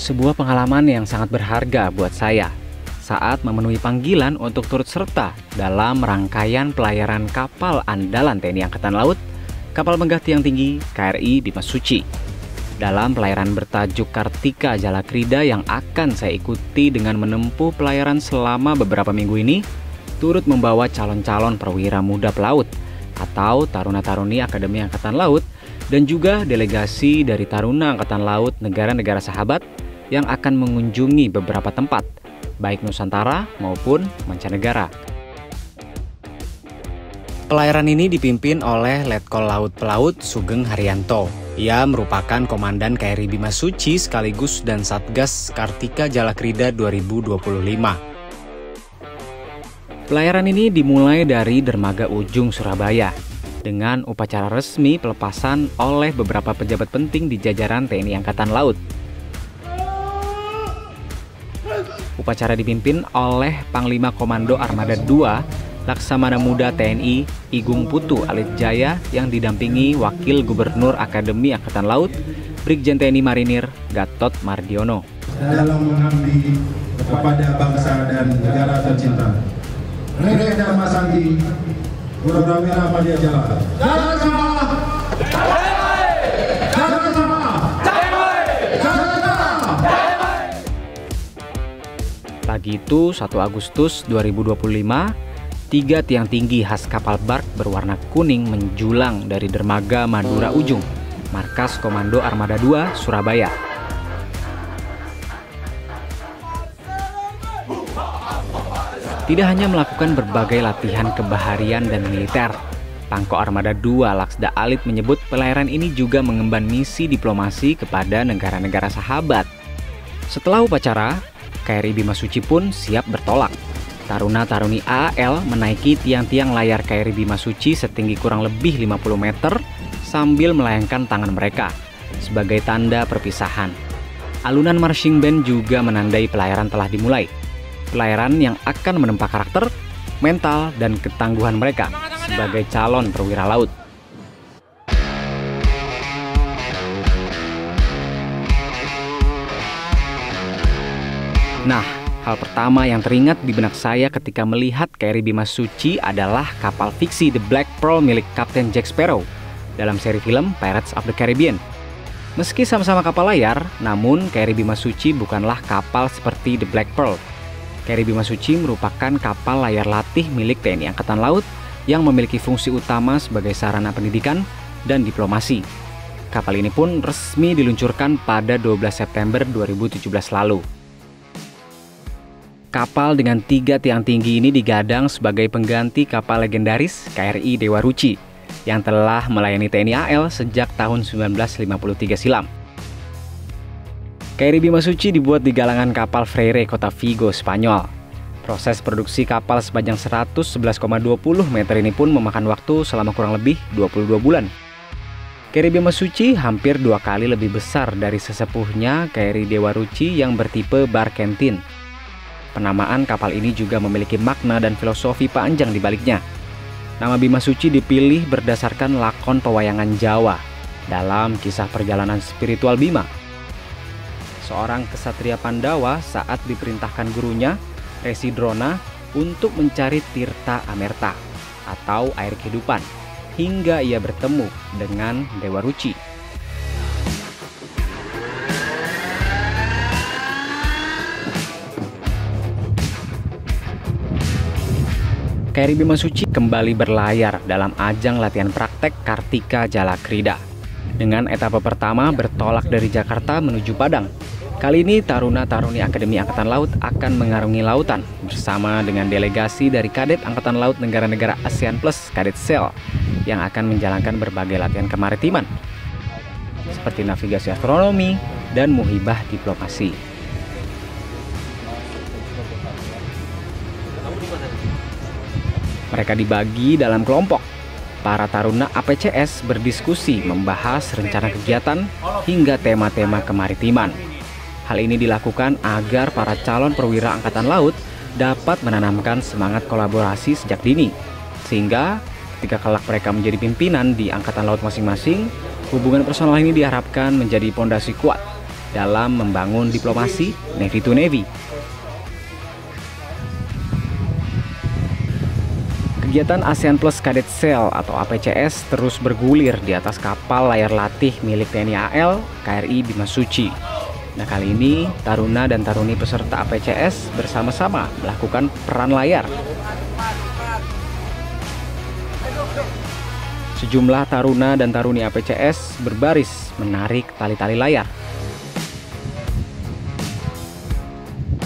Sebuah pengalaman yang sangat berharga buat saya saat memenuhi panggilan untuk turut serta dalam rangkaian pelayaran kapal andalan TNI Angkatan Laut, kapal megah tiang tinggi KRI Bimasuci. Dalam pelayaran bertajuk Kartika Jalakrida yang akan saya ikuti dengan menempuh pelayaran selama beberapa minggu ini, turut membawa calon-calon perwira muda pelaut atau taruna-taruni Akademi Angkatan Laut dan juga delegasi dari Taruna Angkatan Laut negara-negara sahabat yang akan mengunjungi beberapa tempat, baik Nusantara maupun mancanegara. Pelayaran ini dipimpin oleh Letkol Laut Pelaut Sugeng Haryanto. Ia merupakan Komandan KRI Bimasuci sekaligus dan Satgas Kartika Jalakrida 2025. Pelayaran ini dimulai dari Dermaga Ujung, Surabaya, dengan upacara resmi pelepasan oleh beberapa pejabat penting di jajaran TNI Angkatan Laut. Upacara dipimpin oleh Panglima Komando Armada II Laksamana Muda TNI Igung Putu Alit Jaya yang didampingi Wakil Gubernur Akademi Angkatan Laut Brigjen TNI Marinir Gatot Mardiono. Dalam mengabdi kepada bangsa dan negara tercinta. Rene Dharma Santi, Purnawira Madya Jala. Jalan sama. Jalan sama. Jalan sama. Pagi itu 1 Agustus 2025, 3 tiang tinggi khas kapal bark berwarna kuning menjulang dari Dermaga Madura Ujung, markas Komando Armada II, Surabaya. Tidak hanya melakukan berbagai latihan kebaharian dan militer, Pangko Armada II Laksda Alit menyebut pelayaran ini juga mengemban misi diplomasi kepada negara-negara sahabat. Setelah upacara, KRI Bimasuci pun siap bertolak. Taruna-taruni AAL menaiki tiang-tiang layar KRI Bimasuci setinggi kurang lebih 50 meter sambil melayangkan tangan mereka sebagai tanda perpisahan. Alunan marching band juga menandai pelayaran telah dimulai. Pelayaran yang akan menempa karakter, mental, dan ketangguhan mereka sebagai calon perwira laut. Nah, hal pertama yang teringat di benak saya ketika melihat KRI Bimasuci adalah kapal fiksi The Black Pearl milik Kapten Jack Sparrow dalam seri film Pirates of the Caribbean. Meski sama-sama kapal layar, namun KRI Bimasuci bukanlah kapal seperti The Black Pearl. KRI Bimasuci merupakan kapal layar latih milik TNI Angkatan Laut yang memiliki fungsi utama sebagai sarana pendidikan dan diplomasi. Kapal ini pun resmi diluncurkan pada 12 September 2017 lalu. Kapal dengan 3 tiang tinggi ini digadang sebagai pengganti kapal legendaris KRI Dewa Ruci yang telah melayani TNI AL sejak tahun 1953 silam. KRI Bimasuci dibuat di galangan kapal Freire, kota Vigo, Spanyol. Proses produksi kapal sepanjang 111,20 meter ini pun memakan waktu selama kurang lebih 22 bulan. KRI Bimasuci hampir 2 kali lebih besar dari sesepuhnya KRI Dewa Ruci yang bertipe Barkentin. Penamaan kapal ini juga memiliki makna dan filosofi panjang di baliknya. Nama Bimasuci dipilih berdasarkan lakon pewayangan Jawa dalam kisah perjalanan spiritual Bima. Seorang kesatria Pandawa saat diperintahkan gurunya, Resi Drona, untuk mencari Tirta Amerta atau air kehidupan, hingga ia bertemu dengan Dewa Ruci. KRI Bimasuci kembali berlayar dalam ajang latihan praktek Kartika Jalakrida. Dengan etapa pertama bertolak dari Jakarta menuju Padang. Kali ini taruna-taruni Akademi Angkatan Laut akan mengarungi lautan bersama dengan delegasi dari Kadet Angkatan Laut negara-negara ASEAN Plus Kadet SEAL yang akan menjalankan berbagai latihan kemaritiman seperti navigasi astronomi dan muhibah diplomasi. Mereka dibagi dalam kelompok. Para taruna APCS berdiskusi membahas rencana kegiatan hingga tema-tema kemaritiman. Hal ini dilakukan agar para calon perwira Angkatan Laut dapat menanamkan semangat kolaborasi sejak dini. Sehingga ketika kelak mereka menjadi pimpinan di Angkatan Laut masing-masing, hubungan personal ini diharapkan menjadi pondasi kuat dalam membangun diplomasi Navy to Navy. Kegiatan ASEAN Plus Cadet Sail atau APCS terus bergulir di atas kapal layar latih milik TNI AL KRI Bimasuci. Nah, kali ini taruna dan taruni peserta APCS bersama-sama melakukan peran layar. Sejumlah taruna dan taruni APCS berbaris menarik tali-tali layar.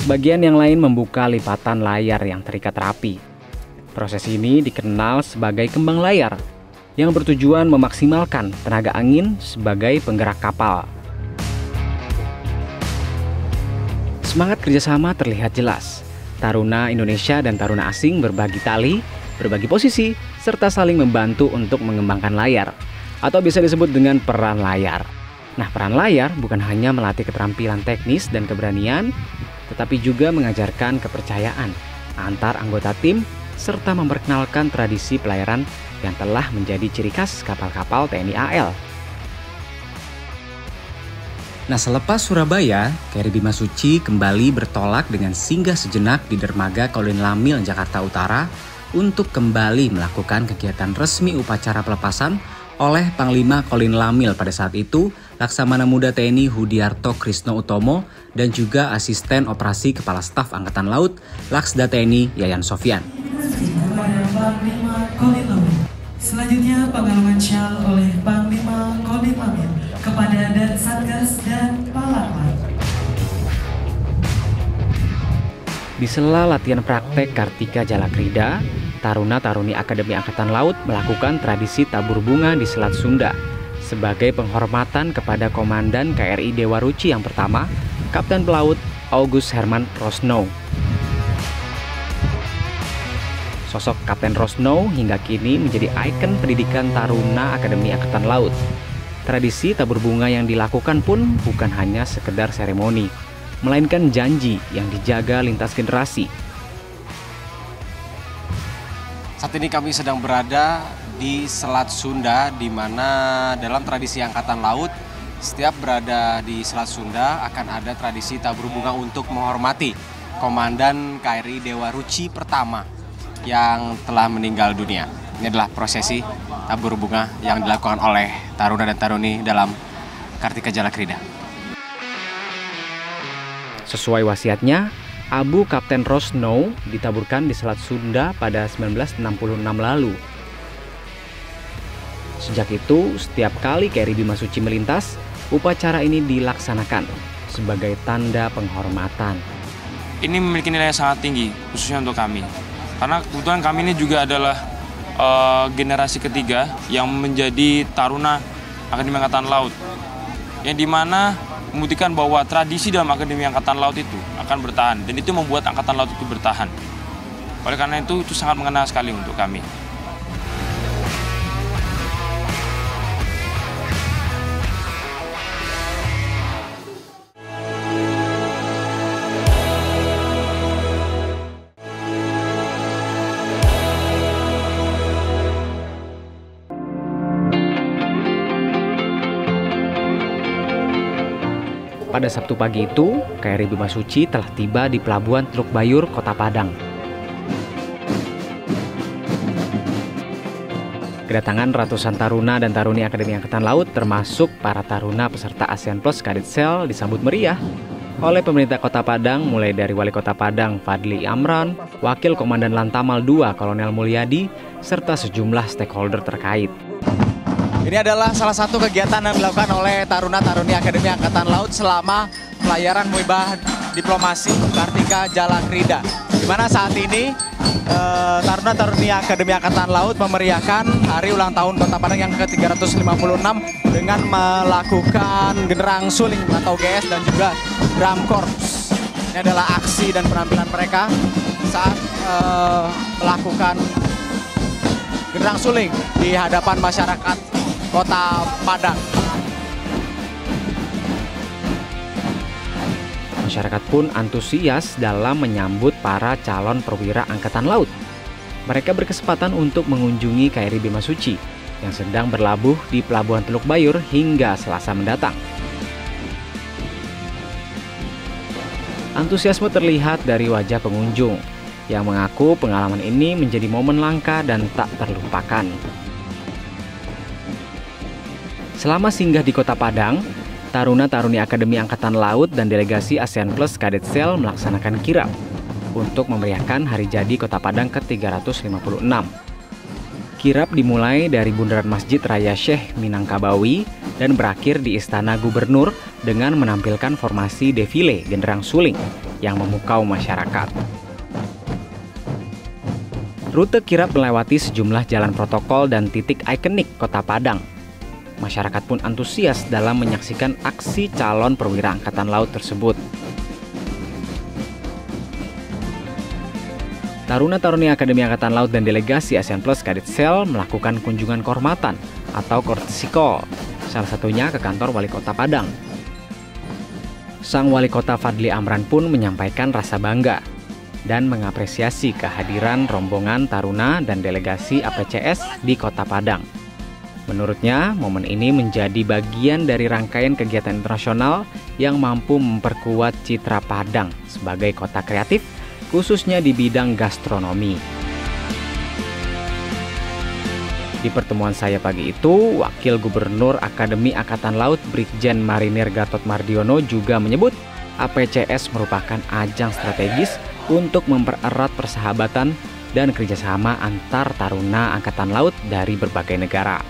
Bagian yang lain membuka lipatan layar yang terikat rapi. Proses ini dikenal sebagai kembang layar yang bertujuan memaksimalkan tenaga angin sebagai penggerak kapal. Semangat kerjasama terlihat jelas. Taruna Indonesia dan taruna asing berbagi tali, berbagi posisi, serta saling membantu untuk mengembangkan layar, atau bisa disebut dengan peran layar. Nah, peran layar bukan hanya melatih keterampilan teknis dan keberanian, tetapi juga mengajarkan kepercayaan antar anggota tim, serta memperkenalkan tradisi pelayaran yang telah menjadi ciri khas kapal-kapal TNI AL. Nah, selepas Surabaya, KRI Bimasuci kembali bertolak dengan singgah sejenak di dermaga Kolin Lamil, Jakarta Utara untuk kembali melakukan kegiatan resmi upacara pelepasan oleh Panglima Kolin Lamil pada saat itu, Laksamana Muda TNI Hudiarto Krisno Utomo dan juga Asisten Operasi Kepala Staf Angkatan Laut Laksda TNI Yayan Sofyan. Panglima Kolin Lamil. Selanjutnya pengalaman syal oleh Panglima Kolin Lamil kepada Dan Satgas dan Pahlawan. Di sela latihan praktek Kartika Jalakrida, taruna-taruni Akademi Angkatan Laut melakukan tradisi tabur bunga di Selat Sunda sebagai penghormatan kepada Komandan KRI Dewa Ruci yang pertama, Kapten Pelaut August Herman Rosnow. Sosok Kapten Rosnow hingga kini menjadi ikon pendidikan taruna Akademi Angkatan Laut. Tradisi tabur bunga yang dilakukan pun bukan hanya sekedar seremoni, melainkan janji yang dijaga lintas generasi. Saat ini kami sedang berada di Selat Sunda, di mana dalam tradisi Angkatan Laut, setiap berada di Selat Sunda akan ada tradisi tabur bunga untuk menghormati Komandan KRI Dewa Ruci pertama yang telah meninggal dunia. Ini adalah prosesi tabur bunga yang dilakukan oleh taruna dan taruni dalam Kartika Jalakrida. Sesuai wasiatnya, abu Kapten Rosnow ditaburkan di Selat Sunda pada 1966 lalu. Sejak itu, setiap kali KRI Bimasuci melintas, upacara ini dilaksanakan sebagai tanda penghormatan. Ini memiliki nilai yang sangat tinggi, khususnya untuk kami. Karena kebetulan kami ini juga adalah generasi ketiga yang menjadi taruna Akademi Angkatan Laut. Yang dimana membuktikan bahwa tradisi dalam Akademi Angkatan Laut itu akan bertahan. Dan itu membuat Angkatan Laut itu bertahan. Oleh karena itu sangat mengena sekali untuk kami. Pada Sabtu pagi itu, KRI Bimasuci telah tiba di Pelabuhan Teluk Bayur, Kota Padang. Kedatangan ratusan taruna dan taruni Akademi Angkatan Laut termasuk para taruna peserta ASEAN Plus Cadet Sail disambut meriah oleh pemerintah Kota Padang, mulai dari Wali Kota Padang Fadli Amran, Wakil Komandan Lantamal II Kolonel Mulyadi, serta sejumlah stakeholder terkait. Ini adalah salah satu kegiatan yang dilakukan oleh taruna-taruni Akademi Angkatan Laut selama pelayaran Muibah Diplomasi Kartika Jalakrida. Di mana saat ini taruna-taruni Akademi Angkatan Laut memeriahkan hari ulang tahun Kota Padang yang ke-356 dengan melakukan genderang suling atau GS dan juga drum corps. Ini adalah aksi dan penampilan mereka saat melakukan genderang suling di hadapan masyarakat Kota Padang. Masyarakat pun antusias dalam menyambut para calon perwira Angkatan Laut. Mereka berkesempatan untuk mengunjungi KRI Bimasuci yang sedang berlabuh di Pelabuhan Teluk Bayur hingga Selasa mendatang. Antusiasme terlihat dari wajah pengunjung yang mengaku pengalaman ini menjadi momen langka dan tak terlupakan. Selama singgah di Kota Padang, taruna-taruni Akademi Angkatan Laut dan delegasi ASEAN Plus Cadet Sail melaksanakan kirap untuk memeriahkan hari jadi Kota Padang ke-356. Kirap dimulai dari Bundaran Masjid Raya Syekh Minangkabau dan berakhir di Istana Gubernur dengan menampilkan formasi defile genderang suling yang memukau masyarakat. Rute kirap melewati sejumlah jalan protokol dan titik ikonik Kota Padang. Masyarakat pun antusias dalam menyaksikan aksi calon perwira Angkatan Laut tersebut. Taruna-taruni Akademi Angkatan Laut dan delegasi ASEAN Plus Cadet Sail melakukan kunjungan kehormatan atau courtesy call, salah satunya ke kantor Wali Kota Padang. Sang Wali Kota Fadli Amran pun menyampaikan rasa bangga dan mengapresiasi kehadiran rombongan taruna dan delegasi APCS di Kota Padang. Menurutnya, momen ini menjadi bagian dari rangkaian kegiatan internasional yang mampu memperkuat citra Padang sebagai kota kreatif, khususnya di bidang gastronomi. Di pertemuan saya pagi itu, Wakil Gubernur Akademi Angkatan Laut Brigjen Marinir Gatot Mardiono juga menyebut APCS merupakan ajang strategis untuk mempererat persahabatan dan kerjasama antar taruna Angkatan Laut dari berbagai negara,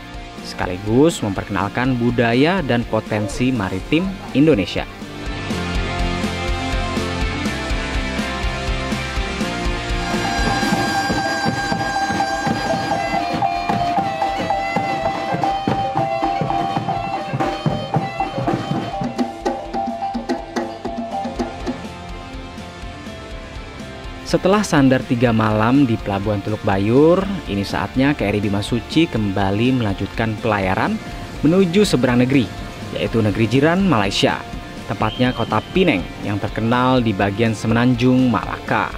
sekaligus memperkenalkan budaya dan potensi maritim Indonesia. Setelah sandar 3 malam di Pelabuhan Teluk Bayur, ini saatnya KRI Bimasuci kembali melanjutkan pelayaran menuju seberang negeri, yaitu negeri jiran Malaysia, tepatnya kota Penang yang terkenal di bagian semenanjung Malaka.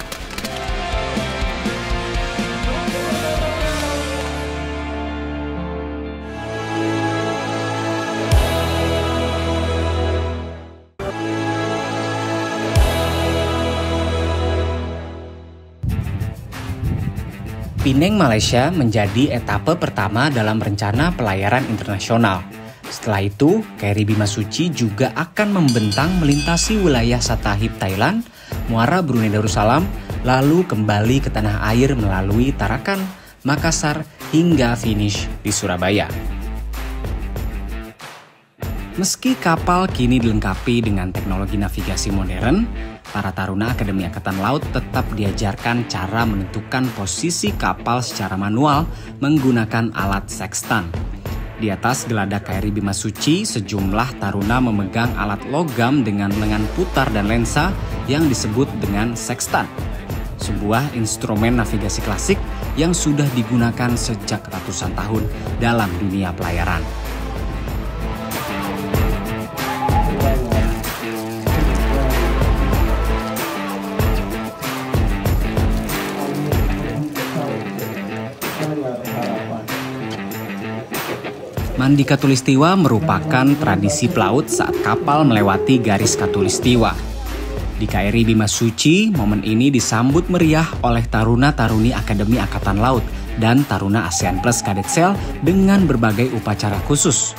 Penang, Malaysia menjadi etape pertama dalam rencana pelayaran internasional. Setelah itu, KRI Bimasuci juga akan membentang melintasi wilayah Satahip Thailand, Muara Brunei Darussalam, lalu kembali ke tanah air melalui Tarakan, Makassar, hingga finish di Surabaya. Meski kapal kini dilengkapi dengan teknologi navigasi modern, para taruna Akademi Angkatan Laut tetap diajarkan cara menentukan posisi kapal secara manual menggunakan alat sextant. Di atas geladak KRI Bimasuci, sejumlah taruna memegang alat logam dengan lengan putar dan lensa yang disebut dengan sextant, sebuah instrumen navigasi klasik yang sudah digunakan sejak ratusan tahun dalam dunia pelayaran. Mandi Katulistiwa merupakan tradisi pelaut saat kapal melewati garis Katulistiwa. Di KRI Bimasuci, momen ini disambut meriah oleh taruna-taruni Akademi Angkatan Laut dan taruna ASEAN Plus Cadet Sail dengan berbagai upacara khusus.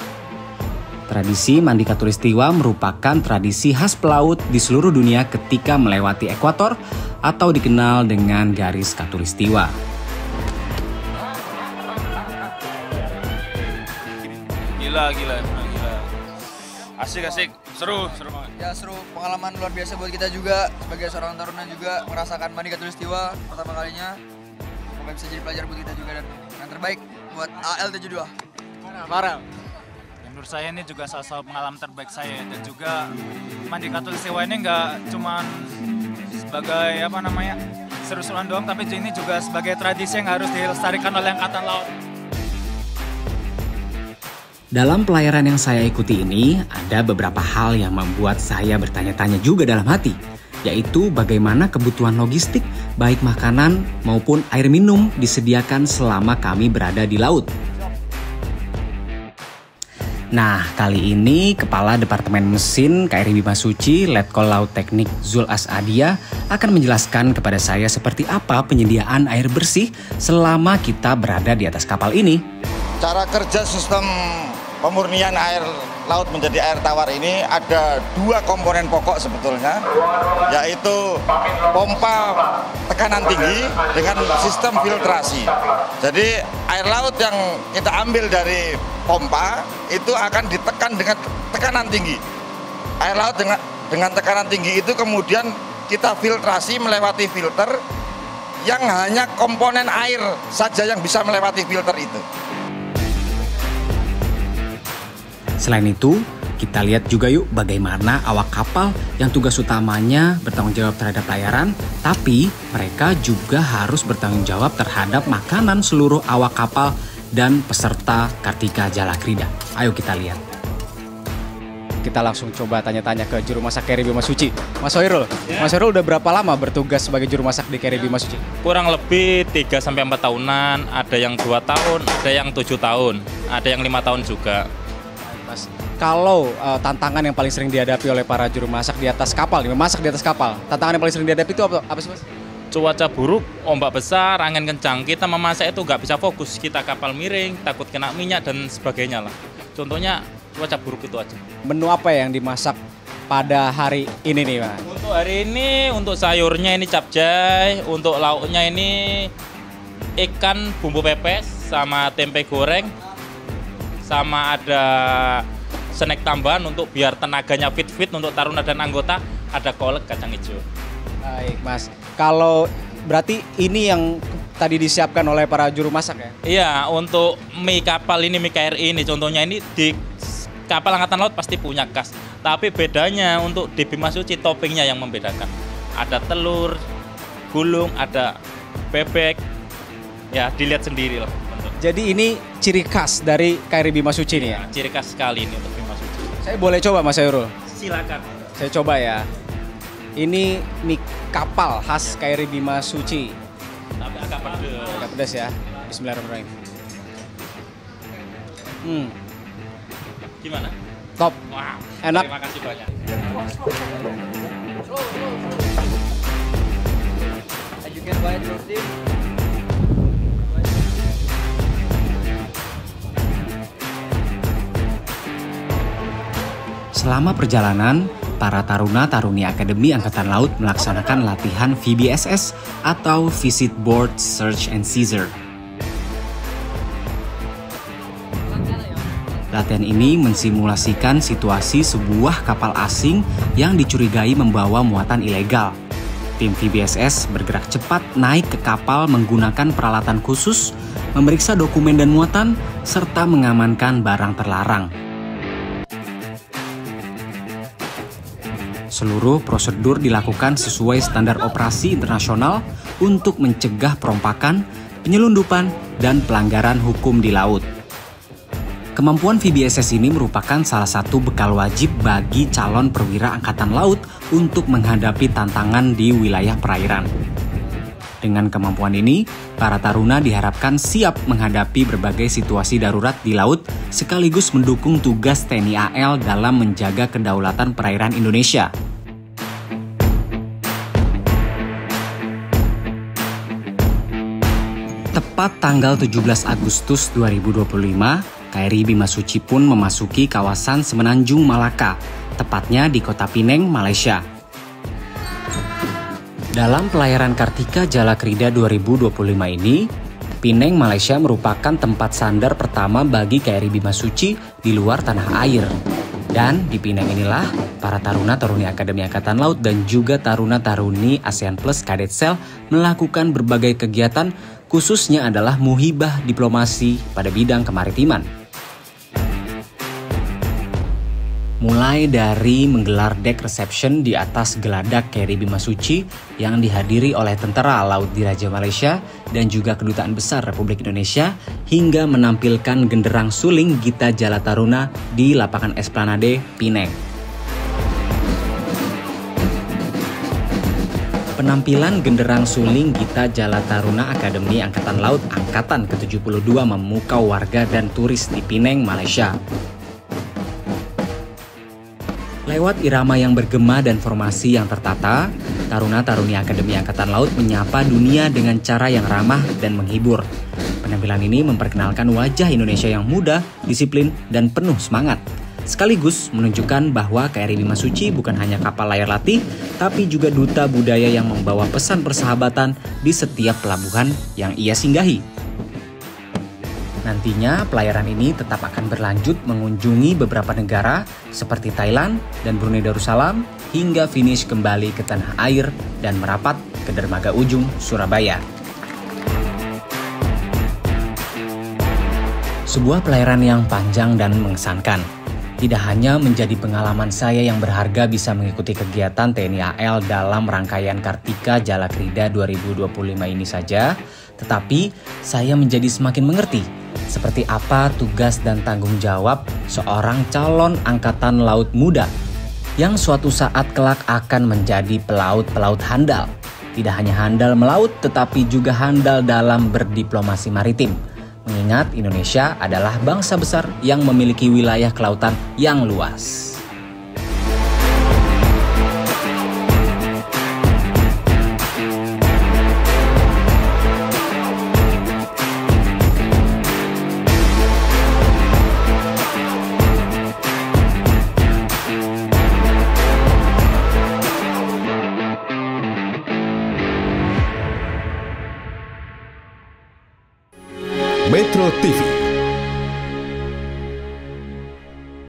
Tradisi Mandi Katulistiwa merupakan tradisi khas pelaut di seluruh dunia ketika melewati ekuator atau dikenal dengan garis Katulistiwa. Gila. Asik, seru banget. Ya seru, pengalaman luar biasa buat kita juga sebagai seorang taruna juga merasakan Mandi Katulistiwa pertama kalinya. Semoga bisa jadi pelajar buat kita juga dan yang terbaik buat AL72. Parah. Menurut saya ini juga salah satu pengalaman terbaik saya dan juga Mandi Katulistiwa ini nggak cuman sebagai seru-seruan doang, tapi ini juga sebagai tradisi yang harus dilestarikan oleh Angkatan Laut. Dalam pelayaran yang saya ikuti ini, ada beberapa hal yang membuat saya bertanya-tanya juga dalam hati, yaitu bagaimana kebutuhan logistik, baik makanan maupun air minum disediakan selama kami berada di laut. Nah, kali ini Kepala Departemen Mesin KRI Bimasuci, Letkol Laut Teknik Zul Asadia akan menjelaskan kepada saya seperti apa penyediaan air bersih selama kita berada di atas kapal ini. Cara kerja sistem pemurnian air laut menjadi air tawar ini ada dua komponen pokok sebetulnya, yaitu pompa tekanan tinggi dengan sistem filtrasi. Jadi air laut yang kita ambil dari pompa itu akan ditekan dengan tekanan tinggi. Air laut dengan tekanan tinggi itu kemudian kita filtrasi melewati filter yang hanya komponen air saja yang bisa melewati filter itu. Selain itu, kita lihat juga yuk bagaimana awak kapal yang tugas utamanya bertanggung jawab terhadap pelayaran, tapi mereka juga harus bertanggung jawab terhadap makanan seluruh awak kapal dan peserta Kartika Jalakrida. Ayo kita lihat. Kita langsung coba tanya-tanya ke juru masak KRI Bimasuci. Mas Hoirul, Mas Hoirul udah berapa lama bertugas sebagai juru masak di KRI Bimasuci? Kurang lebih 3-4 tahunan, ada yang 2 tahun, ada yang 7 tahun, ada yang 5 tahun juga. Mas, kalau tantangan yang paling sering dihadapi oleh para juru masak di atas kapal, memasak di atas kapal, tantangan yang paling sering dihadapi itu apa sih, Mas? Cuaca buruk, ombak besar, angin kencang, kita memasak itu nggak bisa fokus, kita kapal miring, takut kena minyak dan sebagainya lah. Contohnya cuaca buruk itu aja. Menu apa yang dimasak pada hari ini nih, Mas? Untuk hari ini, untuk sayurnya ini capcay, untuk lauknya ini ikan bumbu pepes sama tempe goreng, sama ada snack tambahan untuk biar tenaganya fit untuk taruna dan anggota, ada kolak kacang hijau. Baik, Mas. Kalau berarti ini yang tadi disiapkan oleh para juru masak ya? Iya, untuk mie kapal ini, mie KRI ini contohnya ini di kapal Angkatan Laut pasti punya khas. Tapi bedanya untuk di Bimasuci toppingnya yang membedakan. Ada telur, gulung, ada bebek. Ya, dilihat sendiri loh. Jadi ini ciri khas dari KRI Bimasuci nih ya? Ciri khas sekali ini untuk Bimasuci. Saya boleh coba, Mas Hoirul? Silakan. Saya coba ya. Ini mie kapal khas KRI Bimasuci. Tapi agak pedas. Agak pedas ya. Bismillahirrahmanirrahim. Gimana? Top. Wow. Enak. Terima kasih banyak. Selama perjalanan, para taruna-taruni Akademi Angkatan Laut melaksanakan latihan VBSS atau Visit Board Search and Seizure. Latihan ini mensimulasikan situasi sebuah kapal asing yang dicurigai membawa muatan ilegal. Tim VBSS bergerak cepat naik ke kapal menggunakan peralatan khusus, memeriksa dokumen dan muatan, serta mengamankan barang terlarang. Seluruh prosedur dilakukan sesuai standar operasi internasional untuk mencegah perompakan, penyelundupan, dan pelanggaran hukum di laut. Kemampuan VBSS ini merupakan salah satu bekal wajib bagi calon perwira Angkatan Laut untuk menghadapi tantangan di wilayah perairan. Dengan kemampuan ini, para taruna diharapkan siap menghadapi berbagai situasi darurat di laut sekaligus mendukung tugas TNI AL dalam menjaga kedaulatan perairan Indonesia. Tepat tanggal 17 Agustus 2025, KRI Bimasuci pun memasuki kawasan Semenanjung Malaka, tepatnya di kota Penang, Malaysia. Dalam pelayaran Kartika Jalakrida 2025 ini, Penang, Malaysia merupakan tempat sandar pertama bagi KRI Bimasuci di luar tanah air. Dan di Penang inilah para taruna-taruni Akademi Angkatan Laut dan juga taruna-taruni ASEAN Plus Cadet Cell melakukan berbagai kegiatan, khususnya adalah muhibah diplomasi pada bidang kemaritiman. Mulai dari menggelar deck reception di atas geladak KRI Bimasuci yang dihadiri oleh Tentara Laut Diraja Malaysia dan juga Kedutaan Besar Republik Indonesia, hingga menampilkan genderang suling Gita Jala Taruna di lapangan Esplanade Penang. Penampilan genderang suling Gita Jala Taruna Akademi Angkatan Laut Angkatan ke-72 memukau warga dan turis di Penang, Malaysia. Lewat irama yang bergema dan formasi yang tertata, taruna-taruni Akademi Angkatan Laut menyapa dunia dengan cara yang ramah dan menghibur. Penampilan ini memperkenalkan wajah Indonesia yang muda, disiplin, dan penuh semangat. Sekaligus menunjukkan bahwa KRI Bimasuci bukan hanya kapal layar latih, tapi juga duta budaya yang membawa pesan persahabatan di setiap pelabuhan yang ia singgahi. Nantinya pelayaran ini tetap akan berlanjut mengunjungi beberapa negara seperti Thailand dan Brunei Darussalam hingga finish kembali ke tanah air dan merapat ke dermaga ujung Surabaya. Sebuah pelayaran yang panjang dan mengesankan. Tidak hanya menjadi pengalaman saya yang berharga bisa mengikuti kegiatan TNI AL dalam rangkaian Kartika Jalakrida 2025 ini saja, tetapi saya menjadi semakin mengerti seperti apa tugas dan tanggung jawab seorang calon angkatan laut muda yang suatu saat kelak akan menjadi pelaut-pelaut handal. Tidak hanya handal melaut, tetapi juga handal dalam berdiplomasi maritim. Mengingat Indonesia adalah bangsa besar yang memiliki wilayah kelautan yang luas.